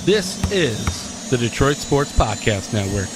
This is the Detroit Sports Podcast Network.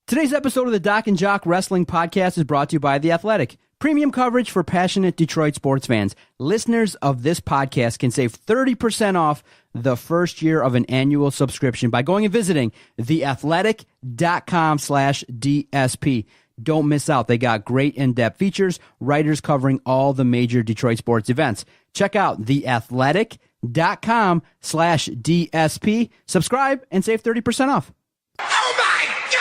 Today's episode of the Doc and Jock Wrestling Podcast is brought to you by The Athletic. Premium coverage for passionate Detroit sports fans. Listeners of this podcast can save 30% off the first year of an annual subscription by going and visiting theathletic.com/DSP. Don't miss out. They got great in-depth features, writers covering all the major Detroit sports events. Check out theathletic.com/DSP. Subscribe and save 30% off. Oh my God!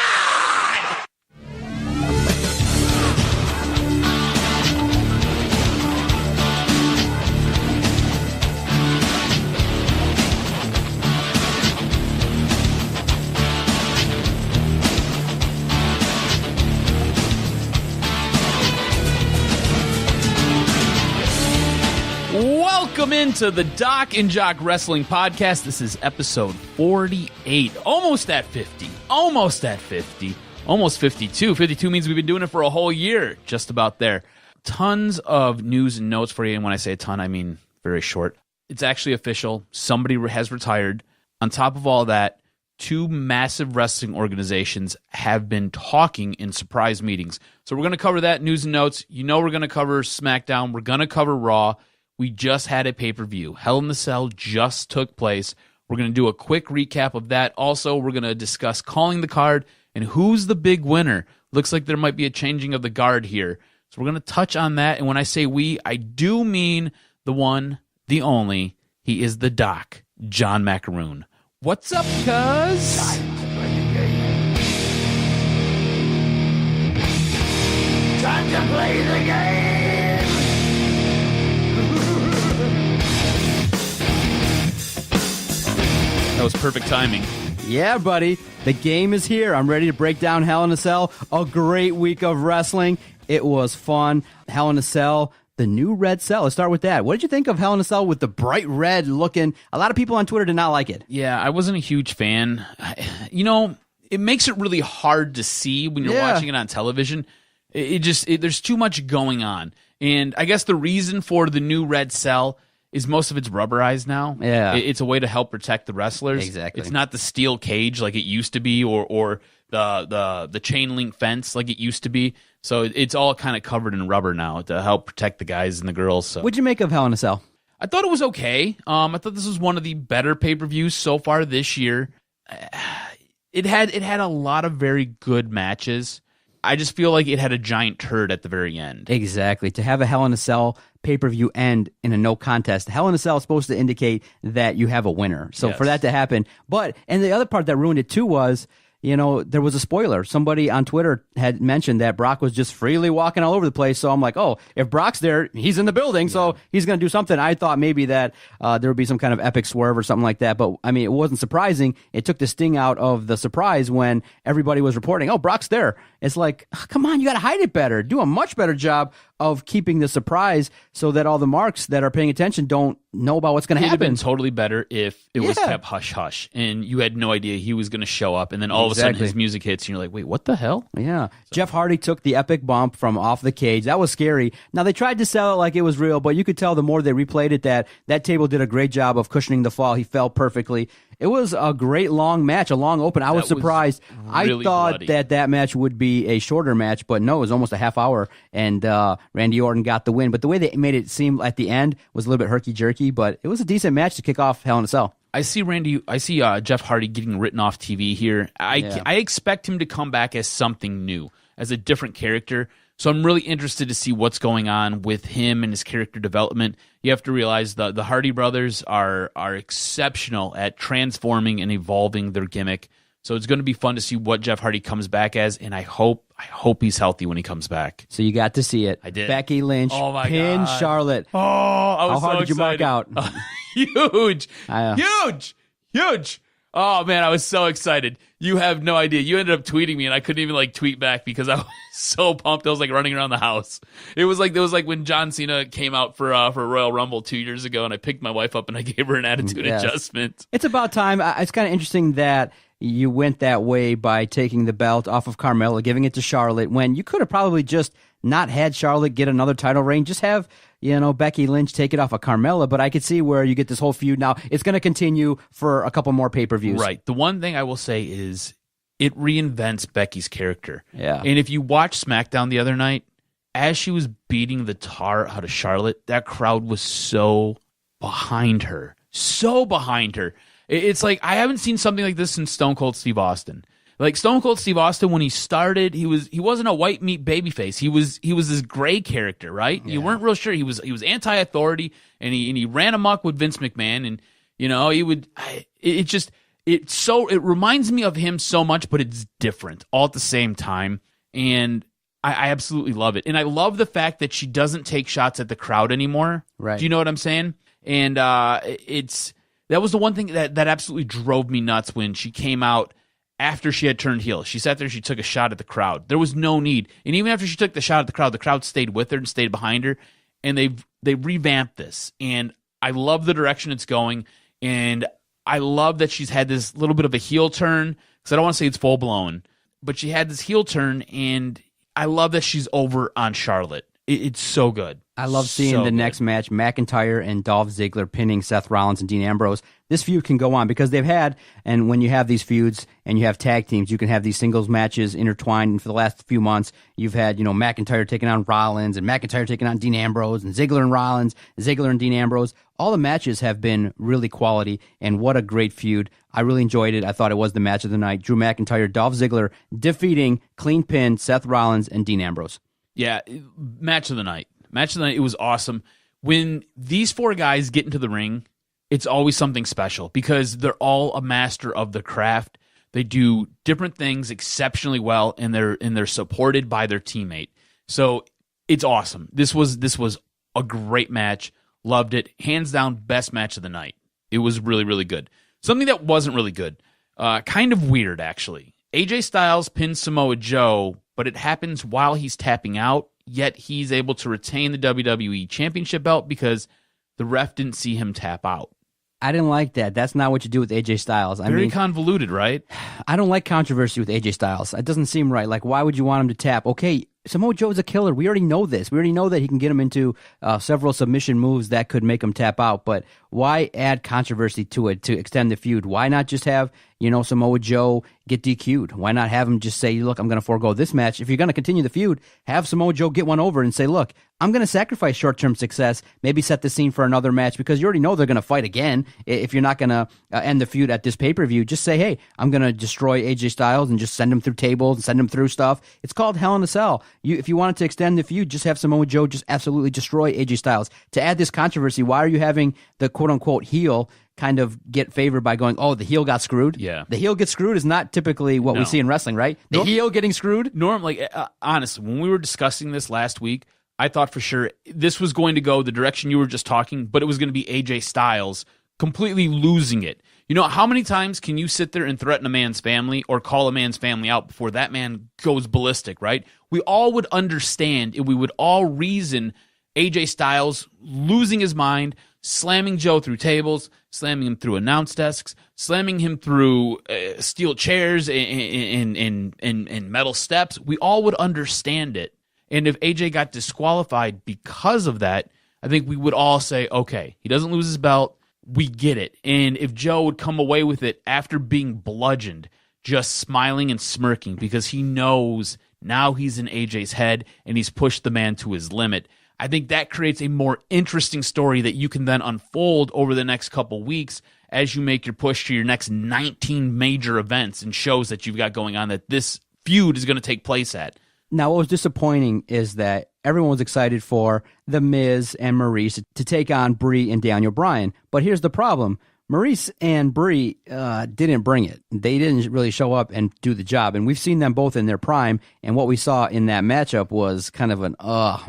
Welcome into the Doc and Jock Wrestling Podcast. This is episode 48. Almost at 50. Almost at 50. Almost 52. 52 means we've been doing it for a whole year. Just about there. Tons of news and notes for you. And when I say a ton, I mean very short. It's actually official. Somebody has retired. On top of all that, two massive wrestling organizations have been talking in surprise meetings. So we're going to cover that news and notes. You know we're going to cover Smackdown. We're going to cover Raw. We just had a pay-per-view. Hell in the Cell just took place. We're going to do a quick recap of that. Also, we're going to discuss calling the card and who's the big winner. Looks like there might be a changing of the guard here. So we're going to touch on that. And when I say we, I do mean the one, the only. He is the Doc, John Macaroon. What's up, cuz? Time to play the game! That was perfect timing. Yeah, buddy. The game is here. I'm ready to break down Hell in a Cell. A great week of wrestling. It was fun. Hell in a Cell, the new red cell. Let's start with that. What did you think of Hell in a Cell with the bright red looking? A lot of people on Twitter did not like it. Yeah, I wasn't a huge fan. You know, it makes it really hard to see when you're watching it on television. There's too much going on. And I guess the reason for the new red cell is most of it's rubberized now. Yeah. It's a way to help protect the wrestlers. Exactly. It's not the steel cage like it used to be or the chain link fence like it used to be. So it's all kind of covered in rubber now to help protect the guys and the girls. So What'd you make of Hell in a Cell? I thought it was okay. I thought this was one of the better pay-per-views so far this year. It had a lot of very good matches. I just feel like it had a giant turd at the very end. Exactly. To have a Hell in a Cell pay-per-view end in a no contest, Hell in a Cell is supposed to indicate that you have a winner. So Yes. for that to happen, and the other part that ruined it too was, you know, there was a spoiler. Somebody on Twitter had mentioned that Brock was just freely walking all over the place. So I'm like, oh, if Brock's there, he's in the building, so he's going to do something. I thought maybe that there would be some kind of epic swerve or something like that. But, I mean, it wasn't surprising. It took the sting out of the surprise when everybody was reporting, oh, Brock's there. It's like, come on, you got to hide it better. Do a much better job of keeping the surprise so that all the marks that are paying attention don't know about what's going to It would have happen. been totally better if it was kept hush-hush and you had no idea he was going to show up, and then all of a sudden his music hits and you're like, wait, what the hell? Yeah. Jeff Hardy took the epic bump from off the cage. That was scary. Now, they tried to sell it like it was real, but you could tell the more they replayed it that table did a great job of cushioning the fall. He fell perfectly. It was a great long match, a long open. I was surprised. Really I thought bloody. that match would be a shorter match, but no, it was almost a half hour, and Randy Orton got the win. But the way they made it seem at the end was a little bit herky-jerky, but it was a decent match to kick off Hell in a Cell. I see Jeff Hardy getting written off TV here. I expect him to come back as something new, as a different character. So I'm really interested to see what's going on with him and his character development. You have to realize the Hardy brothers are exceptional at transforming and evolving their gimmick. So it's going to be fun to see what Jeff Hardy comes back as, and I hope he's healthy when he comes back. So you got to see it. I did. Becky Lynch pinned Charlotte. Oh, I was How hard so did you mark excited. out? Huge. Oh, man, I was so excited. You have no idea. You ended up tweeting me, and I couldn't even tweet back because I was so pumped. I was running around the house. It was like when John Cena came out for Royal Rumble 2 years ago, and I picked my wife up and I gave her an attitude adjustment. It's about time. It's kind of interesting that you went that way by taking the belt off of Carmella, giving it to Charlotte, when you could have probably just not had Charlotte get another title reign, just have, Becky Lynch take it off of Carmella. But I could see where you get this whole feud. Now, it's going to continue for a couple more pay-per-views. Right. The one thing I will say is it reinvents Becky's character. Yeah. And if you watch SmackDown the other night, as she was beating the tar out of Charlotte, that crowd was so behind her. So behind her. It's like, I haven't seen something like this since Stone Cold Steve Austin. Like Stone Cold Steve Austin, when he started, he wasn't a white meat babyface. He was this gray character, right? Yeah. You weren't real sure. He was anti-authority, and he ran amok with Vince McMahon, and it reminds me of him so much, but it's different all at the same time, and I absolutely love it. And I love the fact that she doesn't take shots at the crowd anymore. Right? Do you know what I'm saying? And that was the one thing that absolutely drove me nuts when she came out. After she had turned heel, she sat there, she took a shot at the crowd. There was no need. And even after she took the shot at the crowd stayed with her and stayed behind her. And they revamped this. And I love the direction it's going. And I love that she's had this little bit of a heel turn. Because I don't want to say it's full-blown. But she had this heel turn, and I love that she's over on Charlotte. It's so good. I love seeing the next match, McIntyre and Dolph Ziggler pinning Seth Rollins and Dean Ambrose. This feud can go on because they've had, and when you have these feuds and you have tag teams, you can have these singles matches intertwined. And for the last few months, you've had, McIntyre taking on Rollins and McIntyre taking on Dean Ambrose and Ziggler and Rollins, Ziggler and Dean Ambrose. All the matches have been really quality, and what a great feud. I really enjoyed it. I thought it was the match of the night. Drew McIntyre, Dolph Ziggler defeating clean pin Seth Rollins and Dean Ambrose. Yeah, match of the night. Match of the night, it was awesome. When these four guys get into the ring, it's always something special because they're all a master of the craft. They do different things exceptionally well, and they're supported by their teammate. So it's awesome. This was a great match. Loved it. Hands down, best match of the night. It was really, really good. Something that wasn't really good. Kind of weird, actually. AJ Styles pins Samoa Joe, but it happens while he's tapping out, yet he's able to retain the WWE Championship belt because the ref didn't see him tap out. I didn't like that. That's not what you do with AJ Styles. Very convoluted, right? I don't like controversy with AJ Styles. It doesn't seem right. Like, why would you want him to tap? Okay, Samoa Joe is a killer. We already know this. We already know that he can get him into several submission moves that could make him tap out. But why add controversy to it to extend the feud? Why not just have, Samoa Joe get DQ'd? Why not have him just say, look, I'm going to forego this match? If you're going to continue the feud, have Samoa Joe get one over and say, look, I'm going to sacrifice short-term success, maybe set the scene for another match because you already know they're going to fight again. If you're not going to end the feud at this pay-per-view, just say, hey, I'm going to destroy AJ Styles and just send him through tables and send him through stuff. It's called Hell in a Cell. If you wanted to extend the feud, just have Samoa Joe just absolutely destroy AJ Styles. To add this controversy, why are you having the quote-unquote heel kind of get favored by going, oh, the heel got screwed? Yeah. The heel gets screwed is not typically what we see in wrestling, right? The heel getting screwed? Normally, honestly, when we were discussing this last week, I thought for sure this was going to go the direction you were just talking, but it was going to be AJ Styles completely losing it. How many times can you sit there and threaten a man's family or call a man's family out before that man goes ballistic, right? We all would understand and we would all reason AJ Styles losing his mind, slamming Joe through tables, slamming him through announce desks, slamming him through steel chairs and metal steps. We all would understand it. And if AJ got disqualified because of that, I think we would all say, okay, he doesn't lose his belt. We get it. And if Joe would come away with it after being bludgeoned, just smiling and smirking because he knows now he's in AJ's head and he's pushed the man to his limit, I think that creates a more interesting story that you can then unfold over the next couple weeks as you make your push to your next 19 major events and shows that you've got going on that this feud is going to take place at. Now, what was disappointing is that everyone was excited for The Miz and Maurice to take on Brie and Daniel Bryan. But here's the problem. Maurice and Brie didn't bring it. They didn't really show up and do the job. And we've seen them both in their prime. And what we saw in that matchup was kind of an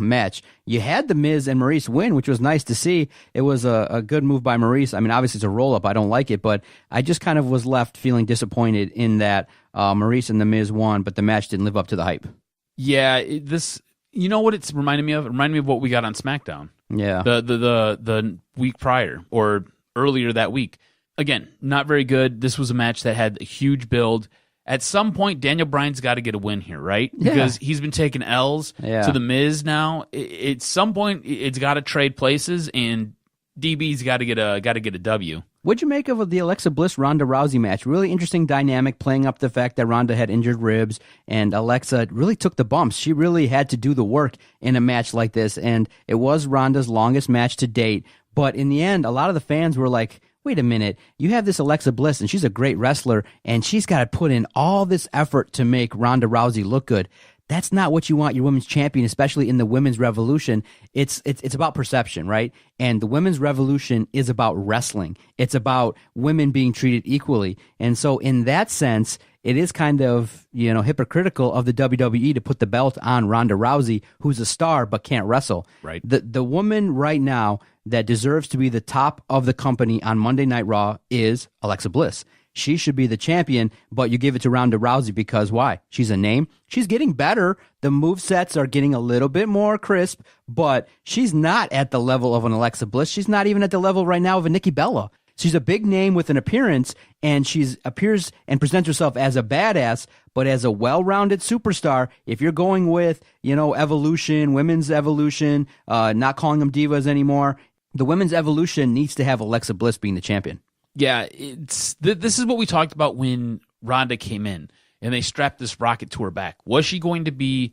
match. You had The Miz and Maurice win, which was nice to see. It was a good move by Maurice. I mean, obviously it's a roll-up. I don't like it. But I just kind of was left feeling disappointed in that Maurice and The Miz won, but the match didn't live up to the hype. Yeah, you know what it's reminding me of? It reminded me of what we got on SmackDown. Yeah. The week prior or earlier that week. again, not very good. This was a match that had a huge build. At some point, Daniel Bryan's got to get a win here, right? Because he's been taking L's to The Miz now. At some point, it's got to trade places, and DB's got to get a W. What'd you make of the Alexa Bliss Ronda Rousey match? Really interesting dynamic, playing up the fact that Ronda had injured ribs, and Alexa really took the bumps. She really had to do the work in a match like this, and it was Ronda's longest match to date. But in the end, a lot of the fans were like, wait a minute, you have this Alexa Bliss, and she's a great wrestler, and she's got to put in all this effort to make Ronda Rousey look good. That's not what you want your women's champion, especially in the women's revolution. It's about perception, right? And the women's revolution is about wrestling. It's about women being treated equally. And so in that sense, it is kind of, hypocritical of the WWE to put the belt on Ronda Rousey, who's a star but can't wrestle. Right. The woman right now that deserves to be the top of the company on Monday Night Raw is Alexa Bliss. She should be the champion, but you give it to Ronda Rousey because why? She's a name. She's getting better. The movesets are getting a little bit more crisp, but she's not at the level of an Alexa Bliss. She's not even at the level right now of a Nikki Bella. She's a big name with an appearance, and she appears and presents herself as a badass, but as a well-rounded superstar. If you're going with, evolution, women's evolution, not calling them divas anymore, the women's evolution needs to have Alexa Bliss being the champion. Yeah, this is what we talked about when Ronda came in and they strapped this rocket to her back. Was she going to be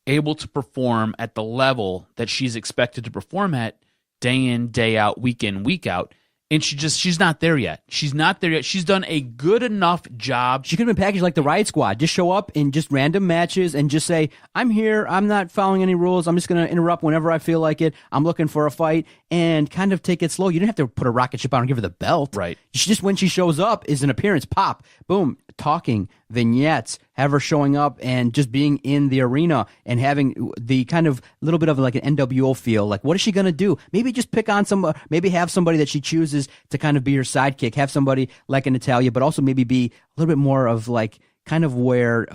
able to perform at the level that she's expected to perform at day in, day out, week in, week out? And she's not there yet. She's not there yet. She's done a good enough job. She could have been packaged like the Riot Squad. Just show up in just random matches and just say, I'm here. I'm not following any rules. I'm just going to interrupt whenever I feel like it. I'm looking for a fight, and kind of take it slow. You didn't have to put a rocket ship on and give her the belt. Right. She just, when she shows up, is an appearance. Pop. Boom. Talking. Vignettes. Have her showing up and just being in the arena and having the kind of little bit of like an NWO feel. Like, what is she going to do? Maybe just pick on maybe have somebody that she chooses to kind of be her sidekick. Have somebody like a Natalia, but also maybe be a little bit more of like kind of where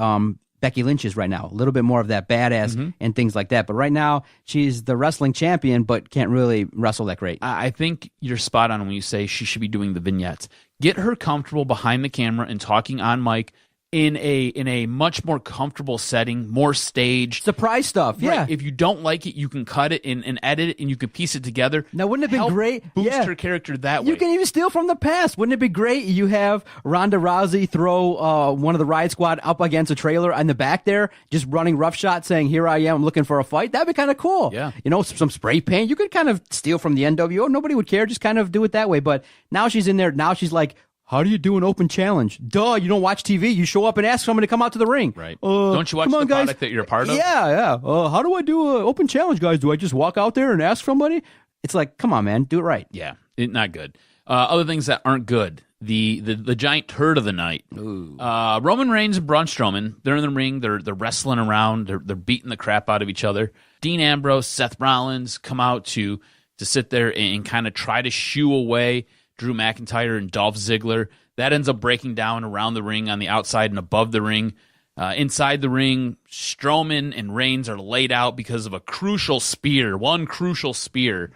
Becky Lynch is right now. A little bit more of that badass and things like that. But right now, she's the wrestling champion, but can't really wrestle that great. I think you're spot on when you say she should be doing the vignettes. Get her comfortable behind the camera and talking on mic in a much more comfortable setting, more staged. Surprise stuff, yeah. Right. If you don't like it, you can cut it and edit it, and you can piece it together. Now, wouldn't it be great? Boost her character that way. You can even steal from the past. Wouldn't it be great? You have Ronda Rousey throw one of the Riot Squad up against a trailer in the back there, just running roughshod, saying, "Here I am, I'm looking for a fight." That'd be kind of cool. Yeah. Some spray paint. You could kind of steal from the NWO. Nobody would care. Just kind of do it that way. But now she's in there. Now she's like, how do you do an open challenge? Duh, you don't watch TV. You show up and ask someone to come out to the ring. Right. Don't you watch the product that you're a part of? Yeah. How do I do an open challenge, guys? Do I just walk out there and ask somebody? It's like, come on, man. Do it right. Yeah, not good. Other things that aren't good. The giant turd of the night. Roman Reigns and Braun Strowman, they're in the ring. They're wrestling around. They're beating the crap out of each other. Dean Ambrose, Seth Rollins come out to sit there and kind of try to shoo away Drew McIntyre and Dolph Ziggler. That ends up breaking down around the ring on the outside and above the ring. Inside the ring, Strowman and Reigns are laid out because of one crucial spear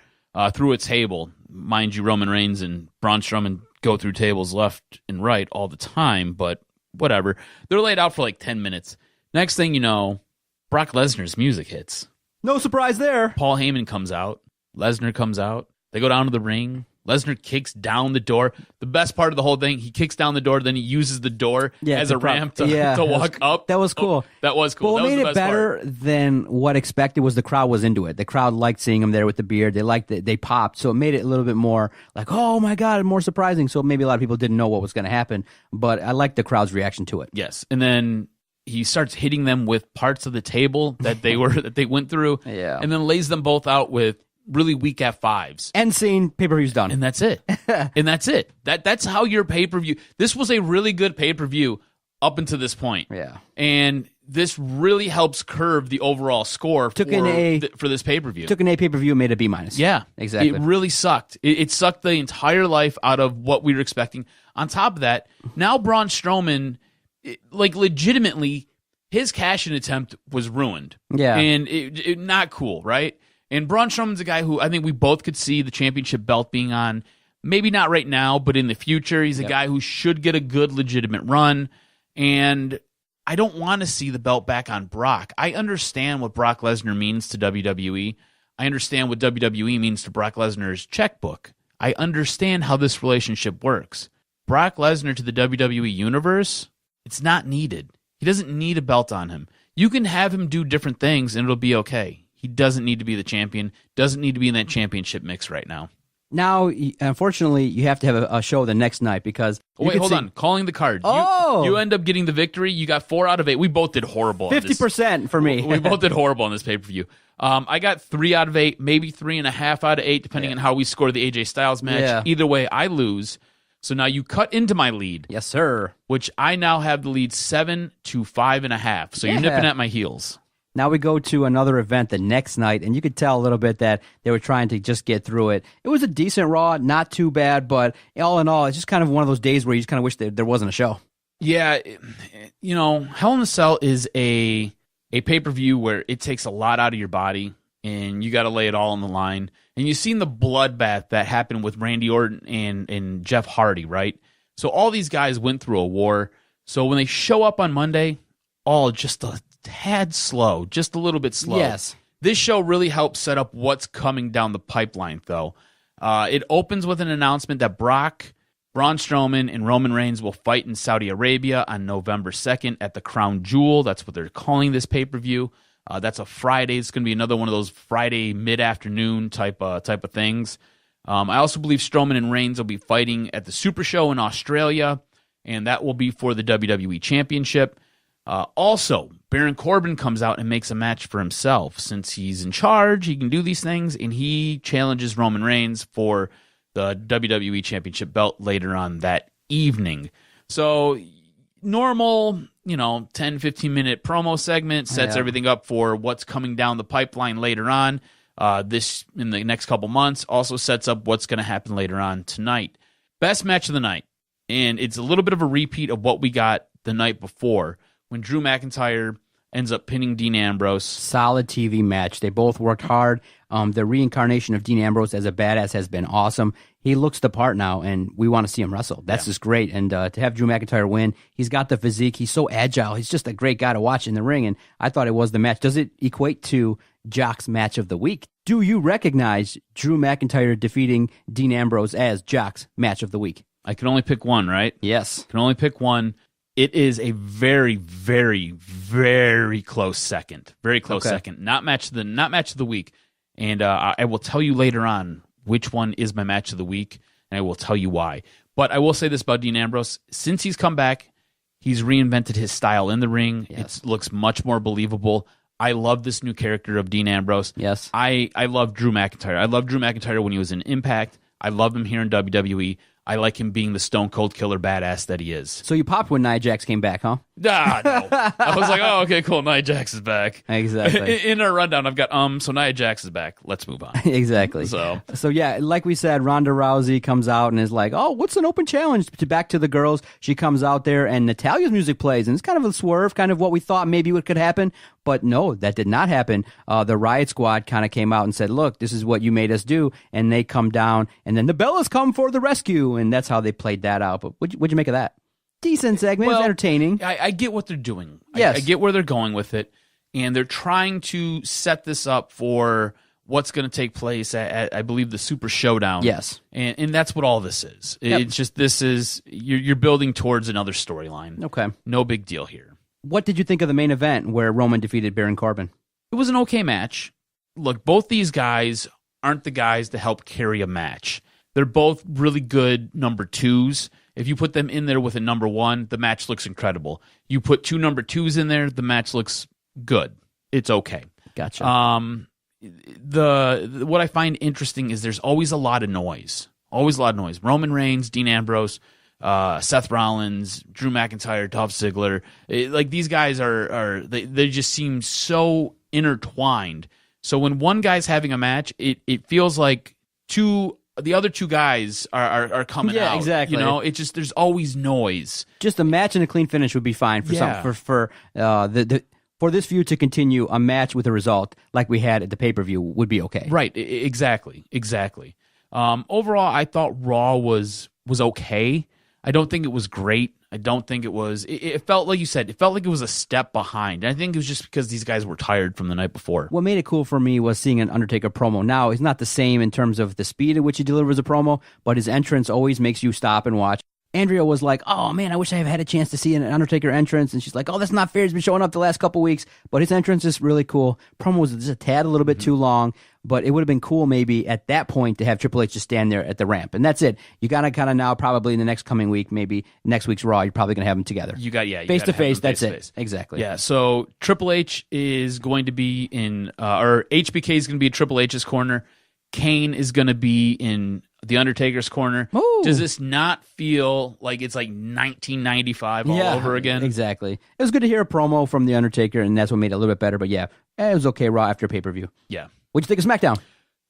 through a table. Mind you, Roman Reigns and Braun Strowman go through tables left and right all the time, but whatever. They're laid out for like 10 minutes. Next thing you know, Brock Lesnar's music hits. No surprise there. Paul Heyman comes out. Lesnar comes out. They go down to the ring. Lesnar kicks down the door. The best part of the whole thing, he kicks down the door, then he uses the door as a ramp to walk up. That was cool. That was cool. But what made it better than what expected was the crowd was into it. The crowd liked seeing him there with the beard. They liked it. They popped. So it made it a little bit more like, oh my God, more surprising. So maybe a lot of people didn't know what was going to happen. But I liked the crowd's reaction to it. Yes. And then he starts hitting them with parts of the table that they went through. Yeah. And then lays them both out with really weak F5s. End scene, pay-per-view's done. And that's it. That's how your pay-per-view. This was a really good pay-per-view up until this point. Yeah. And this really helps curve the overall score for this pay-per-view. Took an A pay-per-view and made a B-. Yeah. Exactly. It really sucked. It sucked the entire life out of what we were expecting. On top of that, now Braun Strowman, legitimately, his cash-in attempt was ruined. Yeah. And it not cool, right? And Braun Strowman's a guy who I think we both could see the championship belt being on Maybe not right now, but in the future, he's a guy who should get a good, legitimate run. And I don't want to see the belt back on Brock. I understand what Brock Lesnar means to WWE. I understand what WWE means to Brock Lesnar's checkbook. I understand how this relationship works. Brock Lesnar to the WWE Universe, it's not needed. He doesn't need a belt on him. You can have him do different things and it'll be okay. He doesn't need to be the champion, doesn't need to be in that championship mix right now. Now, unfortunately, you have to have a show the next night because... Wait, hold on. Calling the card. You end up getting the victory. You got 4 out of 8. We both did horrible. 50% for me. We both did horrible on this pay-per-view. I got 3 out of 8, maybe 3.5 out of 8, depending on how we score the AJ Styles match. Yeah. Either way, I lose. So now you cut into my lead. Yes, sir. Which I now have the lead 7 to 5.5. So you're nipping at my heels. Now we go to another event the next night, and you could tell a little bit that they were trying to just get through it. It was a decent Raw, not too bad, but all in all, it's just kind of one of those days where you just kind of wish there wasn't a show. Yeah, Hell in a Cell is a pay-per-view where it takes a lot out of your body, and you got to lay it all on the line. And you've seen the bloodbath that happened with Randy Orton and Jeff Hardy, right? So all these guys went through a war. So when they show up on Monday, all just a tad slow, just a little bit slow. Yes. This show really helps set up what's coming down the pipeline, though. It opens with an announcement that Brock, Braun Strowman, and Roman Reigns will fight in Saudi Arabia on November 2nd at the Crown Jewel. That's what they're calling this pay-per-view. That's a Friday. It's going to be another one of those Friday mid-afternoon type of things. I also believe Strowman and Reigns will be fighting at the Super Show in Australia, and that will be for the WWE Championship. Also, Baron Corbin comes out and makes a match for himself. Since he's in charge, he can do these things, and he challenges Roman Reigns for the WWE Championship belt later on that evening. So, normal, 10, 15-minute promo segment sets everything up for what's coming down the pipeline later on. This, in the next couple months, also sets up what's going to happen later on tonight. Best match of the night, and it's a little bit of a repeat of what we got the night before, when Drew McIntyre ends up pinning Dean Ambrose. Solid TV match. They both worked hard. The reincarnation of Dean Ambrose as a badass has been awesome. He looks the part now, and we want to see him wrestle. That's just great. And to have Drew McIntyre win, he's got the physique. He's so agile. He's just a great guy to watch in the ring, and I thought it was the match. Does it equate to Jock's match of the week? Do you recognize Drew McIntyre defeating Dean Ambrose as Jock's match of the week? I can only pick one, right? Yes. Can only pick one. It is a very, very, very close second. Very close second. Not match of the week. And I will tell you later on which one is my match of the week, and I will tell you why. But I will say this about Dean Ambrose. Since he's come back, he's reinvented his style in the ring. Yes. It looks much more believable. I love this new character of Dean Ambrose. Yes. I love Drew McIntyre. I love Drew McIntyre when he was in Impact. I love him here in WWE. I like him being the stone cold killer badass that he is. So you popped when Nia Jax came back, huh? No. I was like, oh, okay, cool. Nia Jax is back. Exactly. In our rundown, I've got, so Nia Jax is back. Let's move on. Exactly. So yeah, like we said, Ronda Rousey comes out and is like, oh, what's an open challenge to back to the girls? She comes out there and Natalia's music plays, and it's kind of a swerve, kind of what we thought maybe what could happen. But no, that did not happen. The Riot Squad kind of came out and said, look, this is what you made us do. And they come down, and then the Bellas come for the rescue. And that's how they played that out. But what'd you make of that? Decent segment. It's entertaining. I get what they're doing. Yes. I get where they're going with it. And they're trying to set this up for what's going to take place at, I believe, the Super Showdown. Yes. And that's what all this is. Yep. It's just, you're building towards another storyline. Okay. No big deal here. What did you think of the main event where Roman defeated Baron Corbin? It was an okay match. Look, both these guys aren't the guys to help carry a match. They're both really good number twos. If you put them in there with a number one, the match looks incredible. You put 2 number twos in there, the match looks good. It's okay. Gotcha. What I find interesting is there's always a lot of noise. Always a lot of noise. Roman Reigns, Dean Ambrose, Seth Rollins, Drew McIntyre, Dolph Ziggler. These guys they just seem so intertwined. So when one guy's having a match, it feels like the other two guys are coming out. Yeah, exactly. It's just there's always noise. Just a match and a clean finish would be fine for this feud to continue. A match with a result like we had at the pay-per-view would be okay. Right, exactly. Overall, I thought Raw was okay. I don't think it was great. I don't think it was. It felt like you said. It felt like it was a step behind. And I think it was just because these guys were tired from the night before. What made it cool for me was seeing an Undertaker promo. Now, he's not the same in terms of the speed at which he delivers a promo, but his entrance always makes you stop and watch. Andrea was like, oh, man, I wish I had a chance to see an Undertaker entrance. And she's like, oh, that's not fair. He's been showing up the last couple weeks. But his entrance is really cool. Promo was just a little bit too long. But it would have been cool maybe at that point to have Triple H just stand there at the ramp. And that's it. You got to kind of now probably in the next coming week, maybe next week's Raw, you're probably going to have them together. Face to face, that's it. Exactly. Yeah, so Triple H is going to be in, or HBK is going to be in Triple H's corner. Kane is going to be in the Undertaker's corner. Ooh. Does this not feel like it's like 1995 all over again? Exactly. It was good to hear a promo from the Undertaker, and that's what made it a little bit better. But yeah, it was okay Raw after pay-per-view. Yeah. What'd you think of SmackDown?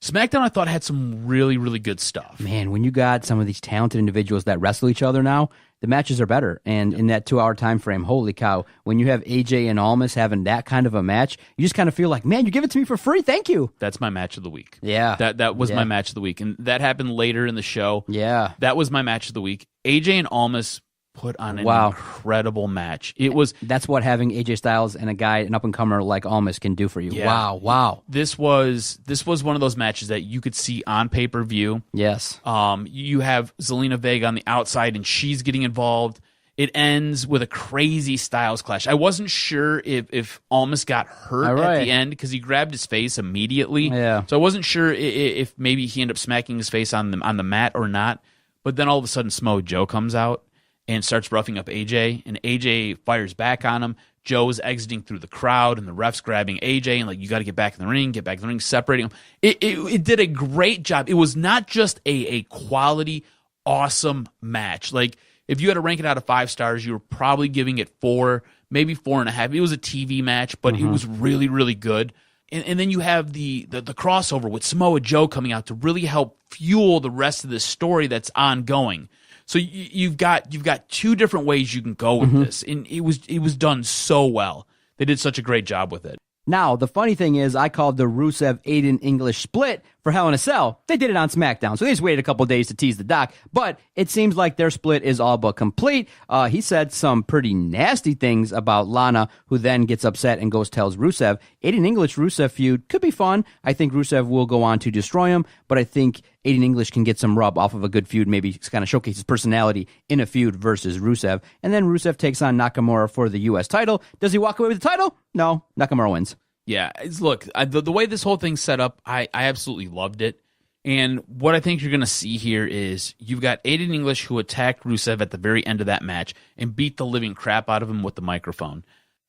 SmackDown, I thought, had some really, really good stuff. Man, when you got some of these talented individuals that wrestle each other now, the matches are better. And in that 2-hour time frame, holy cow, when you have AJ and Almas having that kind of a match, you just kind of feel like, man, you give it to me for free. Thank you. That's my match of the week. Yeah. That was my match of the week. And that happened later in the show. Yeah. That was my match of the week. AJ and Almas put on an incredible match. That's what having AJ Styles and an up-and-comer like Almas can do for you. Yeah. Wow. This was one of those matches that you could see on pay-per-view. Yes. You have Zelina Vega on the outside, and she's getting involved. It ends with a crazy Styles clash. I wasn't sure if Almas got hurt at the end because he grabbed his face immediately. Yeah. So I wasn't sure if maybe he ended up smacking his face on the mat or not. But then all of a sudden, Samoa Joe comes out and starts roughing up AJ, and AJ fires back on him. Joe's exiting through the crowd, and the ref's grabbing AJ, and like, you got to get back in the ring, separating them. It did a great job. It was not just a quality, awesome match. Like, if you had to rank it out of 5 stars, you were probably giving it 4, maybe 4.5. It was a TV match, but it was really, really good. And then you have the crossover with Samoa Joe coming out to really help fuel the rest of this story that's ongoing. So you've got 2 different ways you can go with this, and it was done so well. They did such a great job with it. Now, the funny thing is, I called the Rusev-Aiden English split for Hell in a Cell. They did it on SmackDown, so they just waited a couple days to tease the doc. But it seems like their split is all but complete. He said some pretty nasty things about Lana, who then gets upset and goes tells Rusev. Aiden English-Rusev feud could be fun. I think Rusev will go on to destroy him, but I think Aiden English can get some rub off of a good feud, maybe kind of showcase his personality in a feud versus Rusev. And then Rusev takes on Nakamura for the U.S. title. Does he walk away with the title? No, Nakamura wins. Yeah, look, the way this whole thing's set up, I absolutely loved it. And what I think you're going to see here is you've got Aiden English, who attacked Rusev at the very end of that match and beat the living crap out of him with the microphone.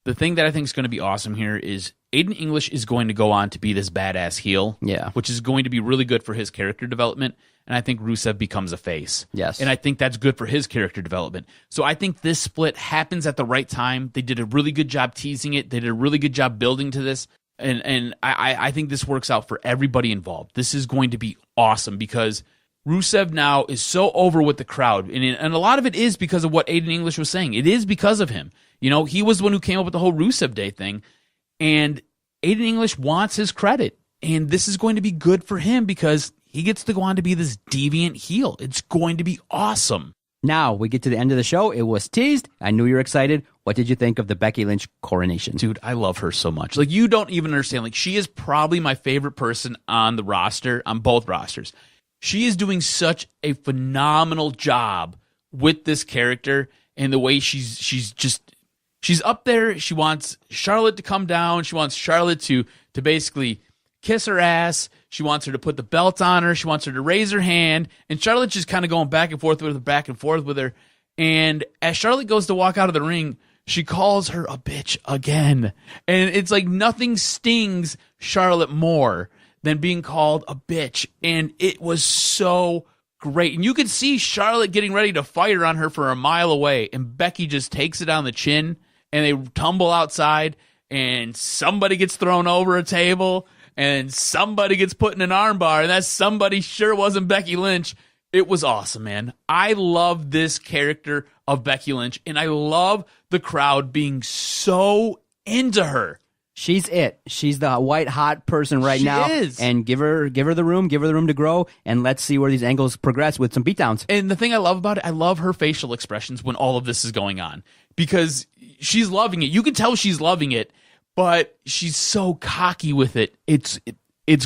The thing that I think is going to be awesome here is Aiden English is going to go on to be this badass heel, which is going to be really good for his character development. And I think Rusev becomes a face. Yes. And I think that's good for his character development. So I think this split happens at the right time. They did a really good job teasing it. They did a really good job building to this. And I think this works out for everybody involved. This is going to be awesome because Rusev now is so over with the crowd. And a lot of it is because of what Aiden English was saying. It is because of him. You know, he was the one who came up with the whole Rusev Day thing. And Aiden English wants his credit. And this is going to be good for him because he gets to go on to be this deviant heel. It's going to be awesome. Now, we get to the end of the show. It was teased. I knew you were excited. What did you think of the Becky Lynch coronation? Dude, I love her so much. Like, you don't even understand. Like, she is probably my favorite person on the roster, on both rosters. She is doing such a phenomenal job with this character and the way she's up there. She wants Charlotte to come down. She wants Charlotte to basically kiss her ass. She wants her to put the belt on her. She wants her to raise her hand. And Charlotte's just kind of going back and forth with her, And as Charlotte goes to walk out of the ring, she calls her a bitch again. And it's like nothing stings Charlotte more than being called a bitch. And it was so great. And you could see Charlotte getting ready to fire on her for a mile away. And Becky just takes it on the chin. And they tumble outside. And somebody gets thrown over a table. And somebody gets put in an armbar, and that somebody sure wasn't Becky Lynch. It was awesome, man. I love this character of Becky Lynch, and I love the crowd being so into her. She's it. She's the white hot person right now. She is. And give her the room to grow, and let's see where these angles progress with some beatdowns. And the thing I love about it, I love her facial expressions when all of this is going on, because she's loving it. You can tell she's loving it, but she's so cocky with it. It's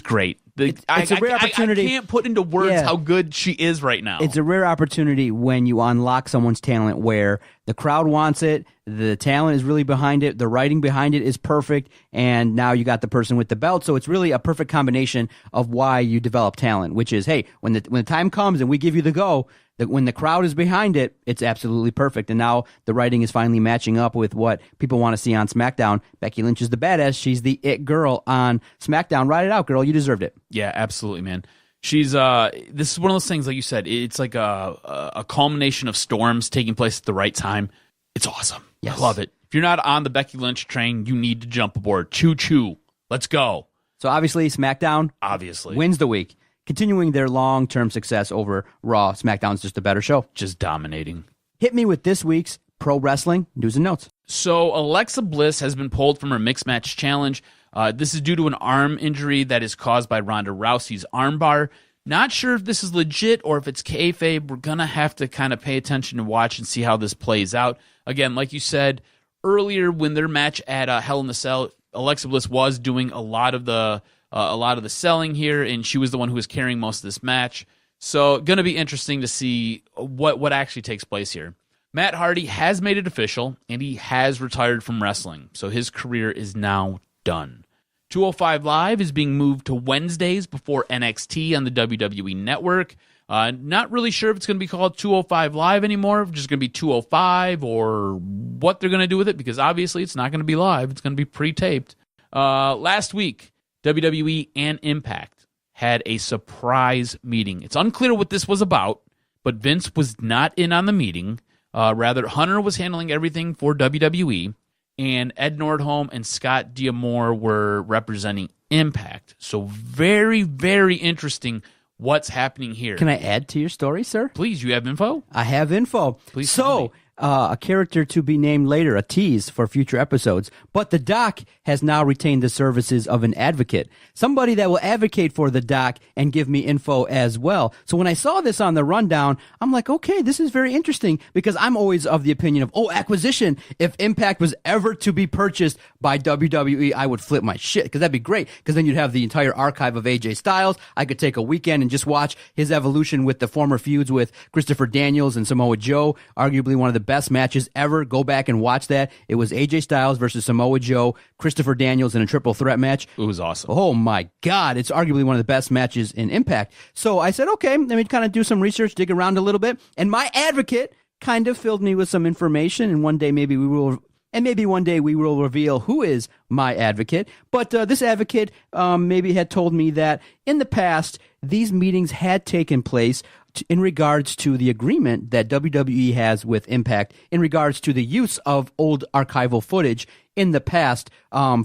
great. It's a rare opportunity. I can't put into words Yeah. how good she is right now. It's a rare opportunity when you unlock someone's talent where the crowd wants it, the talent is really behind it, the writing behind it is perfect, and now you got the person with the belt. So it's really a perfect combination of why you develop talent, which is, hey, when the time comes and we give you the go, when the crowd is behind it, it's absolutely perfect. And now the writing is finally matching up with what people want to see on SmackDown. Becky Lynch is the badass. She's the it girl on SmackDown. Ride it out, girl. You deserved it. Yeah, absolutely, man. She's this is one of those things, like you said, it's like a culmination of storms taking place at the right time. It's awesome. Yes. I love it. If you're not on the Becky Lynch train, you need to jump aboard. Choo choo. Let's go. So obviously, SmackDown Obviously. wins the week, continuing their long-term success over Raw. SmackDown's just a better show. Just dominating. Hit me with this week's pro wrestling news and notes. So Alexa Bliss has been pulled from her mixed match challenge. This is due to an arm injury that is caused by Ronda Rousey's armbar. Not sure if this is legit or if it's kayfabe. We're going to have to kind of pay attention and watch and see how this plays out. Again, like you said earlier, when their match at Hell in a Cell, Alexa Bliss was doing a lot of the selling here, and she was the one who was carrying most of this match. So going to be interesting to see what actually takes place here. Matt Hardy has made it official, and he has retired from wrestling. So his career is now done. 205 Live is being moved to Wednesdays before NXT on the WWE Network. Not really sure if it's going to be called 205 Live anymore, if it's just going to be 205 or what they're going to do with it, because obviously it's not going to be live. It's going to be pre-taped. Last week, WWE and Impact had a surprise meeting. It's unclear what this was about, but Vince was not in on the meeting. Rather, Hunter was handling everything for WWE, and Ed Nordholm and Scott D'Amore were representing Impact. So very, very interesting what's happening here. Can I add to your story, sir? Please, you have info? I have info. Please tell me. A character to be named later, a tease for future episodes. But the Doc has now retained the services of an advocate, somebody that will advocate for the Doc and give me info as well. So when I saw this on the rundown, I'm like, okay, this is very interesting, because I'm always of the opinion of, acquisition. If Impact was ever to be purchased by WWE, I would flip my shit, because that'd be great, because then you'd have the entire archive of AJ Styles. I could take a weekend and just watch his evolution with the former feuds with Christopher Daniels and Samoa Joe, arguably one of the best matches ever. Go back and watch that. It was AJ Styles versus Samoa Joe, Christopher Daniels in a triple threat match. It was awesome. Oh my God. It's arguably one of the best matches in Impact. So I said, okay, let me kind of do some research, dig around a little bit. And my advocate kind of filled me with some information. And one day maybe we will reveal who is my advocate. But this advocate maybe had told me that in the past, these meetings had taken place in regards to the agreement that WWE has with Impact in regards to the use of old archival footage in the past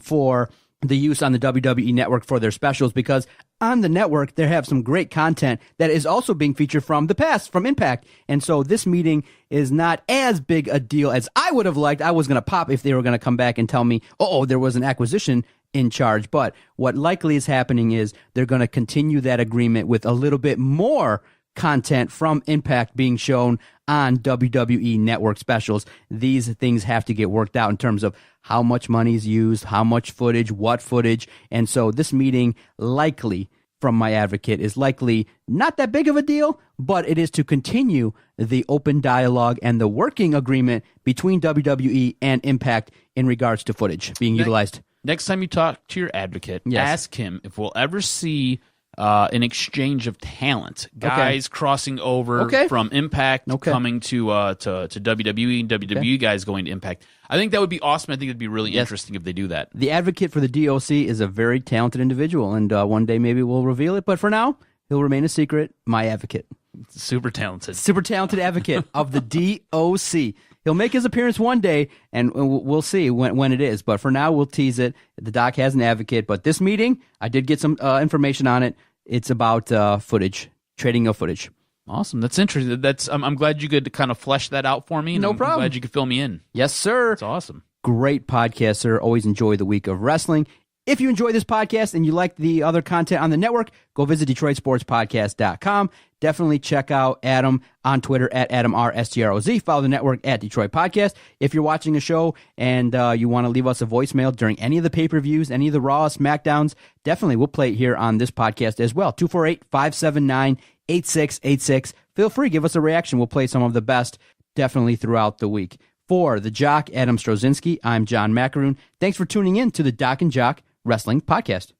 for the use on the WWE Network for their specials, because on the network, they have some great content that is also being featured from the past, from Impact. And so this meeting is not as big a deal as I would have liked. I was going to pop if they were going to come back and tell me, there was an acquisition in charge. But what likely is happening is they're going to continue that agreement with a little bit more content from Impact being shown on WWE Network specials. These things have to get worked out in terms of how much money is used, how much footage, what footage. And so this meeting likely, from my advocate, is likely not that big of a deal, but it is to continue the open dialogue and the working agreement between WWE and Impact in regards to footage being utilized. Next time you talk to your advocate, ask him if we'll ever see an exchange of talent, guys crossing over from Impact coming to WWE, and WWE guys going to Impact. I think that would be awesome. I think it'd be really interesting if they do that. The advocate for the DOC is a very talented individual, and one day maybe we'll reveal it. But for now, he'll remain a secret. My advocate, super talented advocate of the DOC. He'll make his appearance one day, and we'll see when it is. But for now, we'll tease it. The Doc has an advocate. But this meeting, I did get some information on it. It's about footage, trading of footage. Awesome. That's interesting. I'm glad you could kind of flesh that out for me. No problem. I'm glad you could fill me in. Yes, sir. That's awesome. Great podcast, sir. Always enjoy the week of wrestling. If you enjoy this podcast and you like the other content on the network, go visit DetroitSportsPodcast.com. Definitely check out Adam on Twitter at AdamRSTROZ. Follow the network at Detroit Podcast. If you're watching a show and you want to leave us a voicemail during any of the pay-per-views, any of the Raw, Smackdowns, definitely we'll play it here on this podcast as well. 248-579-8686. Feel free, give us a reaction. We'll play some of the best definitely throughout the week. For the Jock, Adam Strozinski, I'm John Macaroon. Thanks for tuning in to the Doc and Jock Wrestling Podcast.